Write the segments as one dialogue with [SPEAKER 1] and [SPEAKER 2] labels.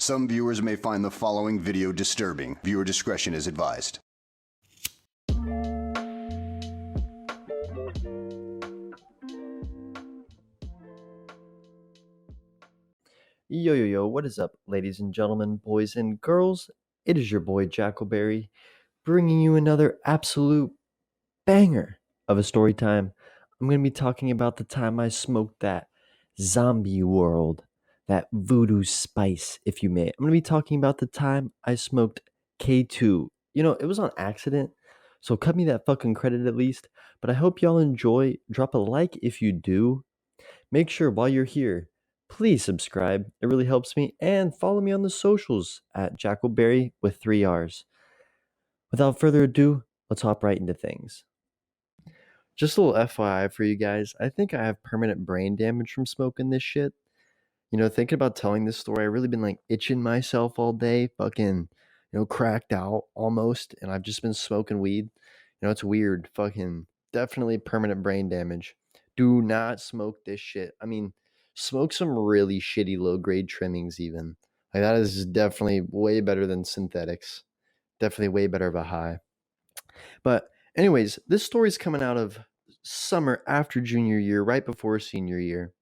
[SPEAKER 1] Some viewers may find the following video disturbing. Viewer discretion is advised.
[SPEAKER 2] Yo, what is up, ladies and gentlemen, boys and girls? It is your boy Jackleberry, bringing you another absolute banger of a story time. I'm going to be talking about the time I smoked that zombie world, that voodoo spice, if you may. I'm going to be talking about the time I smoked K2. You know, it was on accident, so cut me that fucking credit at least. But I hope y'all enjoy. Drop a like if you do. Make sure while you're here, please subscribe. It really helps me. And follow me on the socials at Jackleberry with 3 R's. Without further ado, let's hop right into things. Just a little FYI for you guys. I think I have permanent brain damage from smoking this shit. You know, thinking about telling this story, I've really been like itching myself all day, fucking, cracked out almost. And I've just been smoking weed. It's weird. Fucking definitely permanent brain damage. Do not smoke this shit. I mean, smoke some really shitty low grade trimmings, even. Like, that is definitely way better than synthetics. Definitely way better of a high. But, anyways, this story's coming out of summer after junior year, right before senior year.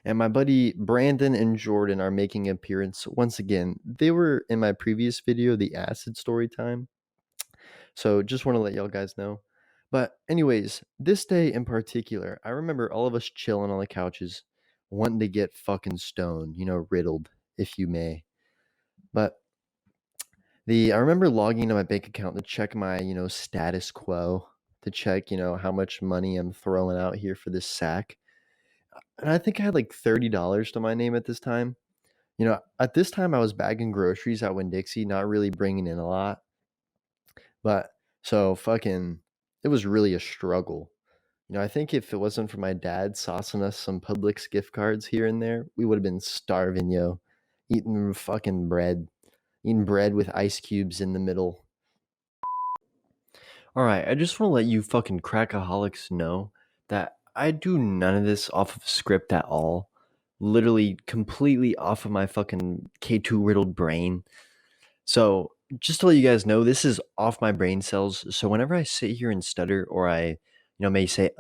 [SPEAKER 2] And my buddy Brandon and Jordan are making an appearance once again. They were in my previous video, the acid story time. So just want to let y'all guys know. But anyways, this day in particular, I remember all of us chilling on the couches, wanting to get fucking stoned, riddled, if you may. But I remember logging into my bank account to check my, status quo, to check, how much money I'm throwing out here for this sack. And I think I had like $30 to my name at this time. At this time I was bagging groceries at Winn-Dixie, not really bringing in a lot. But so fucking, it was really a struggle. I think if it wasn't for my dad saucing us some Publix gift cards here and there, we would have been starving, eating fucking bread, eating bread with ice cubes in the middle. All right, I just want to let you fucking crackaholics know that I do none of this off of script at all. Literally completely off of my fucking K2 riddled brain. So just to let you guys know, this is off my brain cells. So whenever I sit here and stutter or I, may say,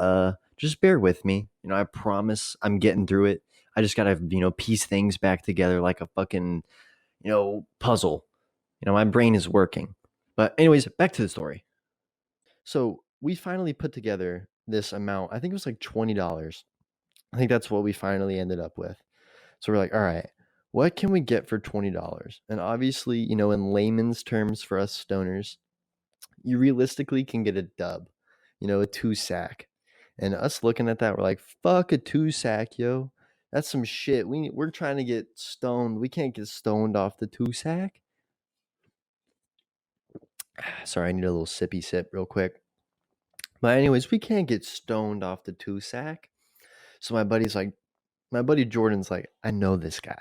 [SPEAKER 2] just bear with me. I promise I'm getting through it. I just gotta, piece things back together like a fucking, puzzle. My brain is working. But anyways, back to the story. So we finally put together this amount. I think it was like $20. I think that's what we finally ended up with. So we're like, all right, what can we get for $20? And obviously, in layman's terms for us stoners, you realistically can get a dub, a 2-sack. And us looking at that, we're like, fuck a 2-sack, yo. That's some shit. We're trying to get stoned. We can't get stoned off the 2-sack. Sorry, I need a little sippy sip real quick. But anyways, we can't get stoned off the 2-sack. So my buddy Jordan's like, I know this guy.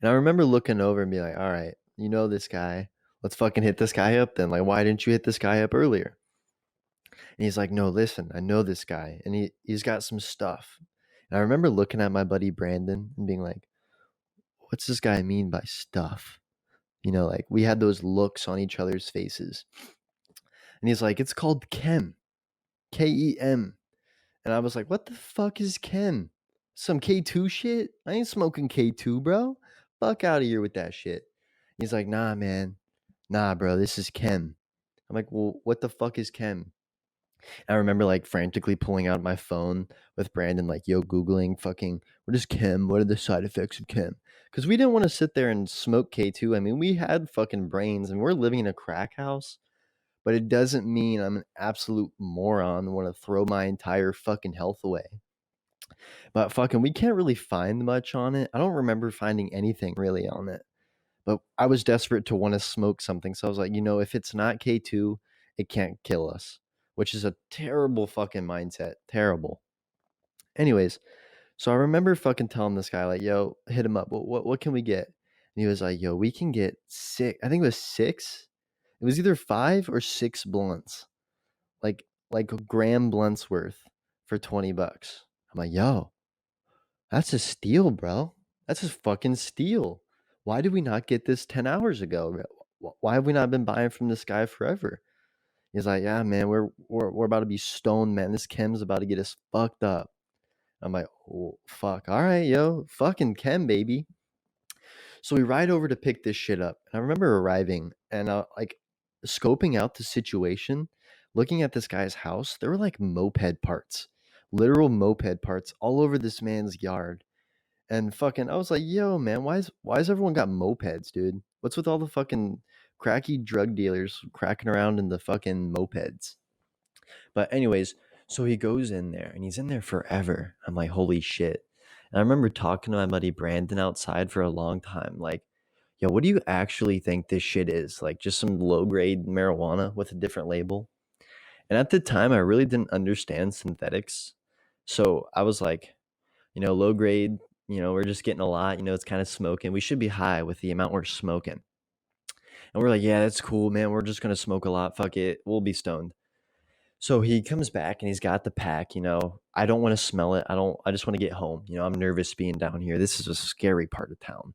[SPEAKER 2] And I remember looking over and being like, all right, you know this guy. Let's fucking hit this guy up then. Like, why didn't you hit this guy up earlier? And he's like, no, listen, I know this guy. And he's got some stuff. And I remember looking at my buddy Brandon and being like, what's this guy mean by stuff? Like we had those looks on each other's faces. And he's like, it's called Chem. K-E-M. And I was like, what the fuck is Chem? Some K2 shit? I ain't smoking K2, bro. Fuck out of here with that shit. He's like, nah, man. Nah, bro, this is Chem. I'm like, well, what the fuck is Chem? And I remember like frantically pulling out my phone with Brandon, like, yo, Googling fucking, what is Chem? What are the side effects of Chem? Because we didn't want to sit there and smoke K2. I mean, we had fucking brains and we're living in a crack house. But it doesn't mean I'm an absolute moron and want to throw my entire fucking health away. But fucking, we can't really find much on it. I don't remember finding anything really on it. But I was desperate to want to smoke something. So I was like, if it's not K2, it can't kill us. Which is a terrible fucking mindset. Terrible. Anyways, so I remember fucking telling this guy, like, yo, hit him up. What can we get? And he was like, yo, we can get 6. I think it was 6. It was either 5 or 6 blunts. Like gram blunts worth for $20. I'm like, yo, that's a steal, bro. That's a fucking steal. why did we not get this 10 hours ago? Why have we not been buying from this guy forever? He's like, yeah, man, we're about to be stoned, man. This chem's about to get us fucked up. I'm like, oh, fuck. All right, yo, fucking chem, baby. So we ride over to pick this shit up. And I remember arriving and like scoping out the situation, looking at this guy's house. There were like moped parts, literal moped parts all over this man's yard. And fucking, I was like, yo, man, why is everyone got mopeds, dude? What's with all the fucking cracky drug dealers cracking around in the fucking mopeds? But anyways, so he goes in there and he's in there forever. I'm like, holy shit. And I remember talking to my buddy Brandon outside for a long time, like, yo, what do you actually think this shit is? Like just some low grade marijuana with a different label? And at the time, I really didn't understand synthetics. So I was like, low grade, we're just getting a lot, it's kind of smoking. We should be high with the amount we're smoking. And we're like, yeah, that's cool, man. We're just going to smoke a lot. Fuck it. We'll be stoned. So he comes back and he's got the pack, I don't want to smell it. I just want to get home. I'm nervous being down here. This is a scary part of town.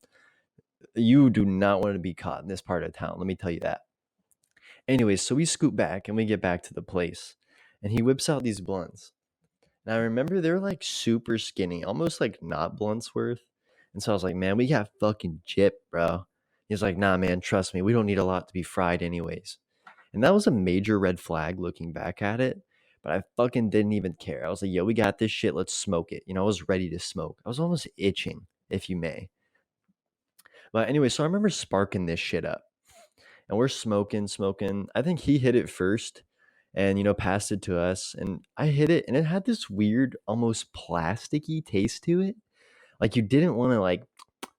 [SPEAKER 2] You do not want to be caught in this part of town. Let me tell you that. Anyways, so we scoot back and we get back to the place and he whips out these blunts. And I remember they're like super skinny, almost like not blunts worth. And so I was like, man, we got fucking gypped, bro. He's like, nah, man, trust me. We don't need a lot to be fried anyways. And that was a major red flag looking back at it. But I fucking didn't even care. I was like, yo, we got this shit. Let's smoke it. I was ready to smoke. I was almost itching, if you may. But anyway, so I remember sparking this shit up. And we're smoking. I think he hit it first and, passed it to us. And I hit it and it had this weird, almost plasticky taste to it. Like you didn't want to like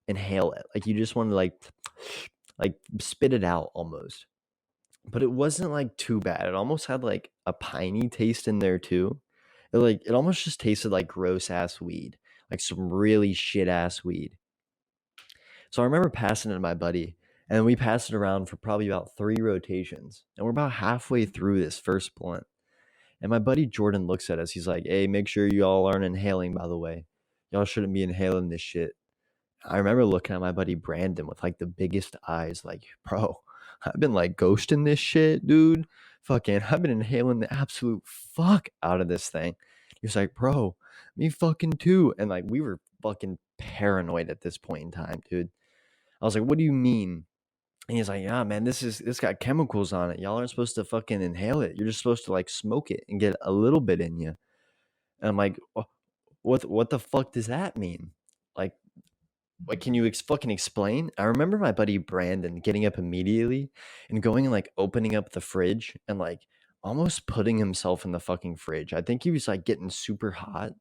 [SPEAKER 2] inhale it. Like you just wanted to like spit it out almost. But it wasn't like too bad. It almost had like a piney taste in there too. It almost just tasted like gross ass weed, like some really shit ass weed. So I remember passing it to my buddy, and we passed it around for probably about 3 rotations, and we're about halfway through this first blunt. And my buddy Jordan looks at us. He's like, "Hey, make sure you all aren't inhaling, by the way. Y'all shouldn't be inhaling this shit." I remember looking at my buddy Brandon with like the biggest eyes, like, bro, I've been like ghosting this shit, dude. Fucking, I've been inhaling the absolute fuck out of this thing. He was like, bro, me fucking too. And like, we were fucking paranoid at this point in time, dude. I was like, what do you mean? And he's like, yeah, man, this got chemicals on it. Y'all aren't supposed to fucking inhale it. You're just supposed to like smoke it and get a little bit in you. And I'm like, what the fuck does that mean? Like, can you fucking explain? I remember my buddy Brandon getting up immediately and going and like opening up the fridge and like almost putting himself in the fucking fridge. I think he was like getting super hot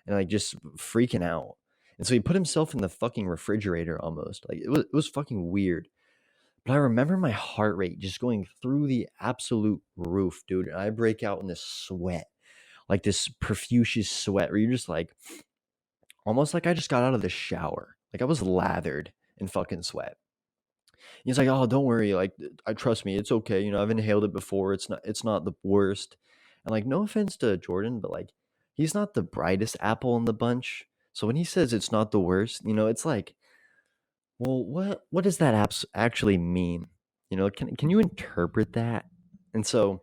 [SPEAKER 2] and like just freaking out. And so he put himself in the fucking refrigerator almost. Like it was fucking weird. But I remember my heart rate just going through the absolute roof, dude. And I break out in this sweat, like this profuse sweat where you're just like, almost like I just got out of the shower. Like I was lathered in fucking sweat. He's like, "Oh, don't worry. Like, I trust me. It's okay. I've inhaled it before. It's not the worst." And like, no offense to Jordan, but like, he's not the brightest apple in the bunch. So when he says it's not the worst, it's like, well, what does that actually mean? Can you interpret that? And so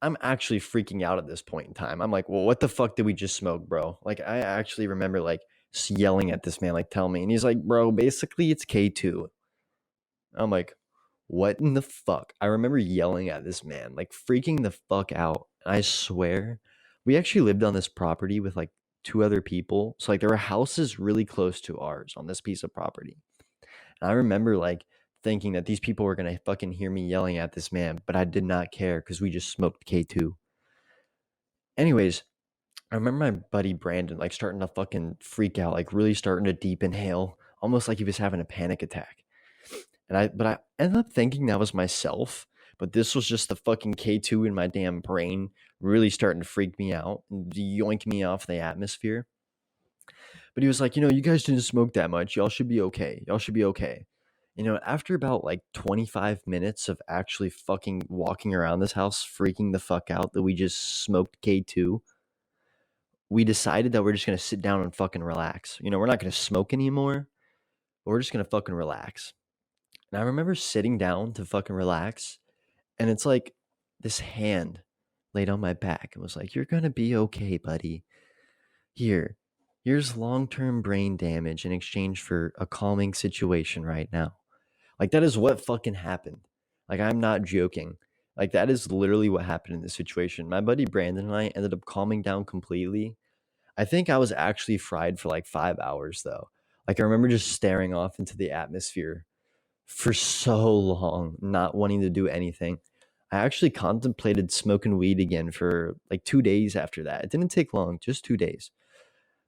[SPEAKER 2] I'm actually freaking out at this point in time. I'm like, well, what the fuck did we just smoke, bro? Like, I actually remember like yelling at this man, like, tell me. And he's like, bro, basically it's K2. I'm like, what in the fuck? I remember yelling at this man, like freaking the fuck out. And I swear, we actually lived on this property with like 2 other people. So like there were houses really close to ours on this piece of property. And I remember like thinking that these people were going to fucking hear me yelling at this man, but I did not care because we just smoked K2. Anyways, I remember my buddy Brandon like starting to fucking freak out, like really starting to deep inhale, almost like he was having a panic attack. But I ended up thinking that was myself, but this was just the fucking K2 in my damn brain really starting to freak me out and yoink me off the atmosphere. But he was like, you guys didn't smoke that much. Y'all should be okay. Y'all should be okay. After about like 25 minutes of actually fucking walking around this house, freaking the fuck out that we just smoked K2, we decided that we're just going to sit down and fucking relax. We're not going to smoke anymore, we're just gonna fucking relax. And I remember sitting down to fucking relax, and it's like this hand laid on my back and was like, "You're gonna be okay, buddy. Here, here's long-term brain damage in exchange for a calming situation right now." Like, that is what fucking happened. Like, I'm not joking. Like, that is literally what happened in this situation. My buddy Brandon and I ended up calming down completely. I think I was actually fried for like 5 hours though. Like, I remember just staring off into the atmosphere for so long, not wanting to do anything. I actually contemplated smoking weed again for like 2 days after that. It didn't take long, just 2 days.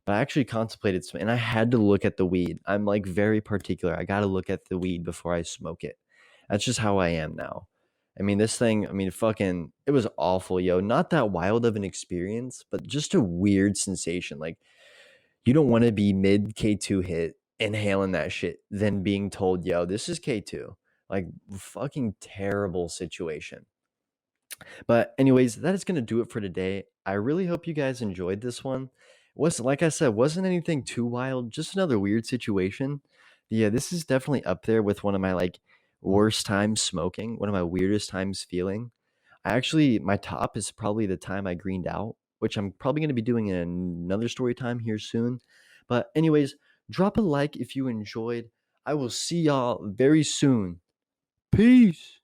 [SPEAKER 2] But I actually contemplated and I had to look at the weed. I'm like very particular. I got to look at the weed before I smoke it. That's just how I am now. I mean, this thing, I mean, fucking, it was awful, yo. Not that wild of an experience, but just a weird sensation. Like, you don't want to be mid K2 hit, inhaling that shit, then being told, yo, this is K2. Like, fucking terrible situation. But anyways, that is going to do it for today. I really hope you guys enjoyed this one. Was like I said, wasn't anything too wild, just another weird situation. Yeah, this is definitely up there with one of my like worst times smoking, one of my weirdest times feeling. I actually, my top is probably the time I greened out, which I'm probably going to be doing in another story time here soon. But anyways, drop a like if you enjoyed. I will see y'all very soon. Peace.